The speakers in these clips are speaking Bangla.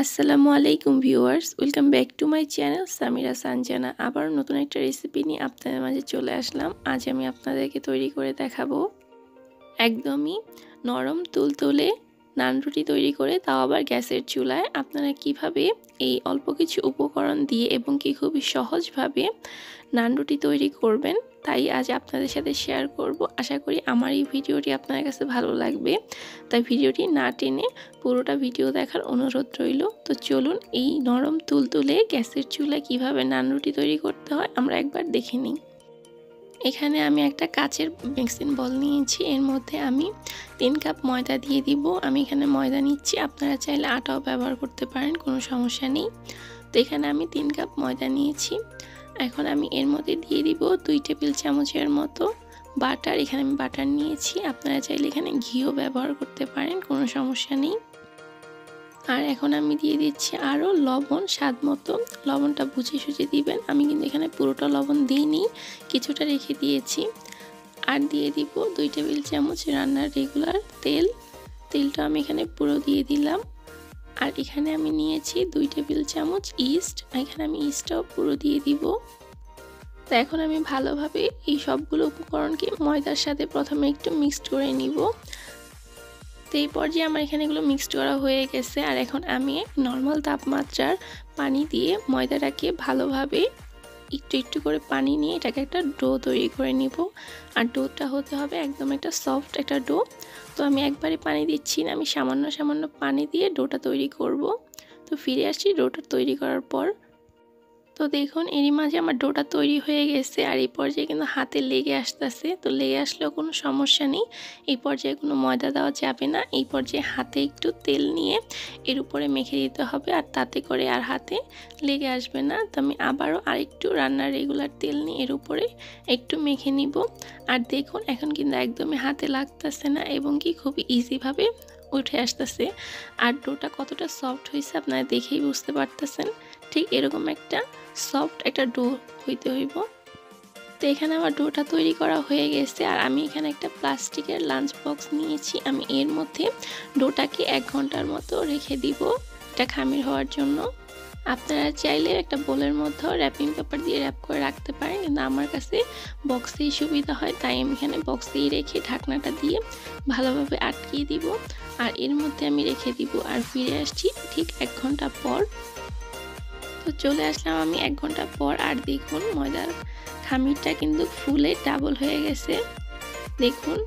আসসালামু আলাইকুম viewers, welcome back to my channel Samira Sanjana. আবার নতুন একটা রেসিপি নিয়ে আপনাদের মাঝে চলে আসলাম। আজ আমি আপনাদেরকে তৈরি করে দেখাবো একদমই নরম তুলতুলে নান রুটি তৈরি করে, তাও আবার গ্যাসের চুলায়। আপনারা কিভাবে এই অল্প কিছু উপকরণ দিয়ে এবং কি খুবই সহজভাবে নান রুটি তৈরি করবেন তাই আজ আপনাদের সাথে শেয়ার করব। আশা করি আমার এই ভিডিওটি আপনার কাছে ভালো লাগবে, তাই ভিডিওটি না টেনে পুরোটা ভিডিও দেখার অনুরোধ রইল। তো চলুন এই নরম তুলতুলে গ্যাসের চুলায় কিভাবে নান রুটি তৈরি করতে হয় আমরা একবার দেখে নিই। এখানে আমি একটা কাচের মিক্সিং বল নিয়েছি, এর মধ্যে আমি 3 কাপ ময়দা দিয়ে দিব। আমি এখানে ময়দা নিচ্ছি, আপনারা চাইলে আটাও ব্যবহার করতে পারেন, কোনো সমস্যা নেই। তো এখানে আমি 3 কাপ ময়দা নিয়েছি। এখন আমি এর মধ্যে দিয়ে দিব 2 টেবিল চামচের মতো বাটার। এখানে আমি বাটার নিয়েছি, আপনারা চাইলে এখানে ঘিও ব্যবহার করতে পারেন, কোনো সমস্যা নেই। আর এখন আমি দিয়ে দিচ্ছি আরও লবণ, স্বাদ মতো। লবণটা বুঝে সুঝে দিবেন, আমি কিন্তু এখানে পুরোটা লবণ দিইনি, কিছুটা রেখে দিয়েছি। আর দিয়ে দিব 2 টেবিল চামচ রান্নার রেগুলার তেল। তেলটা আমি এখানে পুরো দিয়ে দিলাম। আর এখানে আমি নিয়েছি 2 টেবিল চামচ ইস্ট, এখানে আমি ইস্টটাও পুরো দিয়ে দিব। তো এখন আমি ভালোভাবে এই সবগুলো উপকরণকে ময়দার সাথে প্রথমে একটু মিক্সড করে নিব। তো এই পর্যায়ে আমার এখানে এগুলো মিক্সড করা হয়ে গেছে। আর এখন আমি নর্মাল তাপমাত্রার পানি দিয়ে ময়দাটাকে ভালোভাবে একটু একটু করে পানি নিয়ে এটাকে একটা ডো তৈরি করে নিব। আর ডোটা হতে হবে একদম একটা সফট একটা ডো। তো আমি একবারে পানি দিচ্ছি না, আমি সামান্য সামান্য পানি দিয়ে ডোটা তৈরি করব। তো ফিরে আসছি ডোটা তৈরি করার পর। তো দেখুন এরই মাঝে আমার ডোটা তৈরি হয়ে গেছে। আর এই পর্যায়ে কিন্তু হাতে লেগে আসতেছে, তো লেগে আসলেও কোনো সমস্যা নেই, এই পর্যায়ে কোনো ময়দা দেওয়া যাবে না। এই পর্যায়ে হাতে একটু তেল নিয়ে এর উপরে মেখে দিতে হবে, আর তাতে করে আর হাতে লেগে আসবে না। তো আমি আবারও আরেকটু রান্নার রেগুলার তেল নিয়ে এর উপরে একটু মেখে নিব। আর দেখুন এখন কিন্তু একদমই হাতে লাগতেছে না এবং কি খুব ইজিভাবে উঠে আসতেছে। আর ডোটা কতটা সফট হয়েছে আপনারা দেখেই বুঝতে পারতেছেন। ঠিক এরকম একটা সফট একটা ডো হইতে হইব। তো এখানে আমার ডোটা তৈরি করা হয়ে গেছে। আর আমি এখানে একটা প্লাস্টিকের লাঞ্চ বক্স নিয়েছি, আমি এর মধ্যে ডোটাকে 1 ঘন্টার মতো রেখে দিব এটা খামির হওয়ার জন্য। আপনারা চাইলে একটা বোলের মধ্যেও র্যাপিং পেপার দিয়ে র্যাপ করে রাখতে পারেন, কিন্তু আমার কাছে বক্সেই সুবিধা হয়, তাই আমি এখানে বক্সেই রেখে ঢাকনাটা দিয়ে ভালোভাবে আটকিয়ে দিব। আর এর মধ্যে আমি রেখে দিব। আর ফিরে আসছি ঠিক 1 ঘন্টা পর। তো চলে আসলাম আমি 1 ঘন্টা পর। আর দেখুন ময়দার খামিরটা কিন্তু ফুলে ডাবল হয়ে গেছে। দেখুন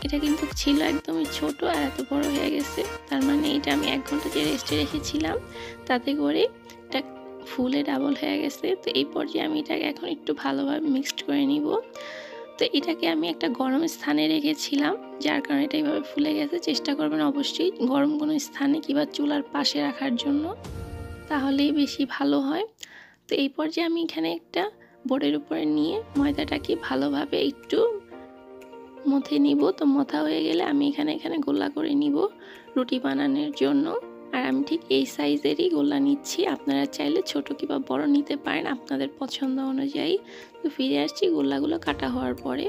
এটা কিন্তু ছিল একদমই ছোট আর এত বড় হয়ে গেছে, তার মানে এটা আমি 1 ঘন্টা যে রেস্টে রেখেছিলাম তাতে করে এটা ফুলে ডাবল হয়ে গেছে। তো এই পর্যায়ে আমি এটাকে এখন একটু ভালোভাবে মিক্সড করে নিব। তো এটাকে আমি একটা গরম স্থানে রেখেছিলাম, যার কারণে এটা এইভাবে ফুলে গেছে। চেষ্টা করবেন অবশ্যই গরম কোনো স্থানে কিংবা চুলার পাশে রাখার জন্য, তাহলেই বেশি ভালো হয়। তো এই পর্যায়ে আমি এখানে একটা বোর্ডের উপরে নিয়ে ময়দাটাকে ভালোভাবে একটু মথে নিব। তো মথা হয়ে গেলে আমি এখানে গোলা করে নিব রুটি বানানোর জন্য। আর আমি ঠিক এই সাইজেরই গোলা নিচ্ছি, আপনারা চাইলে ছোট কিংবা বড় নিতে পারেন আপনাদের পছন্দ অনুযায়ী। তো ফিরে আসছি গোলাগুলো কাটা হওয়ার পরে।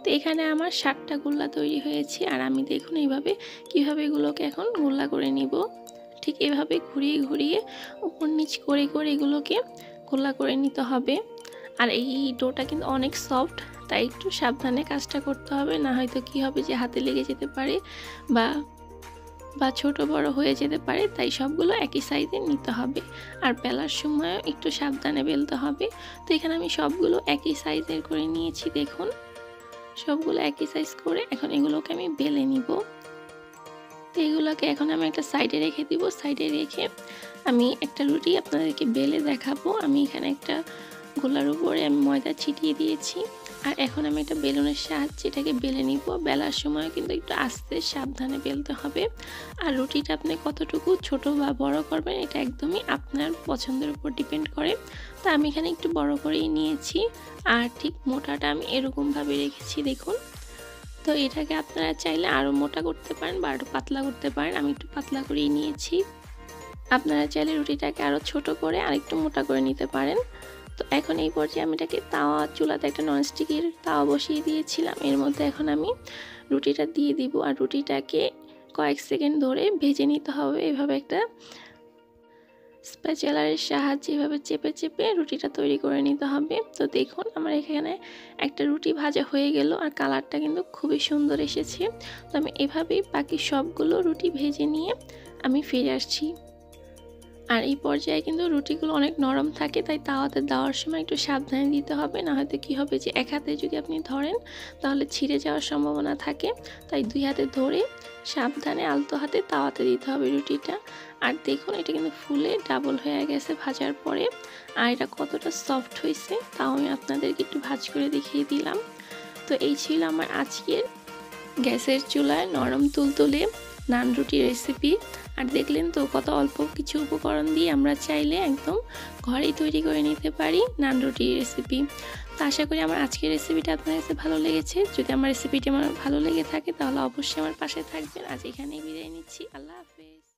তো এখানে আমার 7টা গোলা তৈরি হয়েছে। আর আমি দেখুন এইভাবে কিভাবে এগুলোকে এখন গোলা করে নিব। ঠিক এভাবে ঘুরিয়ে ঘুরিয়ে উপর নিচ করে করে এগুলোকে গোলা করে নিতে হবে। আর এই ডোটা কিন্তু অনেক সফট, তাই একটু সাবধানে কাজটা করতে হবে, না হয়তো কি হবে যে হাতে লেগে যেতে পারে বা ছোট বড় হয়ে যেতে পারে। তাই সবগুলো একই সাইজে নিতে হবে। আর বেলার সময়ও একটু সাবধানে বেলতে হবে। তো এখানে আমি সবগুলো একই সাইজের করে নিয়েছি। দেখুন সবগুলো একই সাইজ করে এখন এগুলোকে আমি বেলে নিব। তো এগুলোকে এখন আমি একটা সাইডে রেখে দিব। সাইডে রেখে আমি একটা রুটি আপনাদেরকে বেলে দেখাবো। আমি এখানে একটা গোলার উপরে আমি ময়দা ছিটিয়ে দিয়েছি। আর এখন আমি একটা বেলুনের সাহায্যে এটাকে বেলে নিব। বেলার সময় কিন্তু একটু আস্তে সাবধানে বেলতে হবে। আর রুটিটা আপনি কতটুকু ছোট বা বড় করবেন এটা একদমই আপনার পছন্দের উপর ডিপেন্ড করে। তো আমি এখানে একটু বড় করেই নিয়েছি। আর ঠিক মোটাটা আমি এরকমভাবে রেখেছি দেখুন। তো এটাকে আপনারা চাইলে আরও মোটা করতে পারেন বা আরও পাতলা করতে পারেন, আমি একটু পাতলা করেই নিয়েছি। আপনারা চাইলে রুটিটাকে আরও ছোট করে আরেকটু মোটা করে নিতে পারেন। তো এখন এই পর্যায়ে আমি এটাকে চুলাতে একটা ননস্টিকের তাওয়া বসিয়ে দিয়েছিলাম, এর মধ্যে এখন আমি রুটিটা দিয়ে দিব। আর রুটিটাকে কয়েক সেকেন্ড ধরে ভেজে নিতে হবে। এভাবে একটা স্প্যাচুলার সাহায্যে এভাবে চেপে চেপে রুটিটা তৈরি করে নিতে হবে। তো দেখুন আমার এখানে একটা রুটি ভাজা হয়ে গেল আর কালারটা কিন্তু খুবই সুন্দর এসেছে। তো আমি এভাবেই বাকি সবগুলো রুটি ভেজে নিয়ে আমি ফিরে আসছি। আর এই পর্যায়ে কিন্তু রুটিগুলো অনেক নরম থাকে, তাই তাওয়াতে দেওয়ার সময় একটু সাবধানে দিতে হবে, না হয়তো কী হবে যে এক হাতে যদি আপনি ধরেন তাহলে ছিঁড়ে যাওয়ার সম্ভাবনা থাকে। তাই দুই হাতে ধরে সাবধানে আলতো হাতে তাওয়াতে দিতে হবে রুটিটা। আর দেখুন এটা কিন্তু ফুলে ডাবল হয়ে গেছে ভাজার পরে। আর এটা কতটা সফট হয়েছে তাও আমি আপনাদেরকে একটু ভাজ করে দেখিয়ে দিলাম। তো এই ছিল আমার আজকের গ্যাসের চুলায় নরম তুলতুলে নান রুটি রেসিপি। আর দেখলেন তো কত অল্প কিছু উপকরণ দিয়ে আমরা চাইলে একদম ঘরেই তৈরি করে নিতে পারি নান রুটি রেসিপি। তো আশা করি আমার আজকের রেসিপিটা আপনার কাছে ভালো লেগেছে। যদি আমার রেসিপিটি আমার ভালো লেগে থাকে তাহলে অবশ্যই আমার পাশে থাকবেন। আজ এখানেই বিদায় নিচ্ছি। আল্লাহ হাফেজ।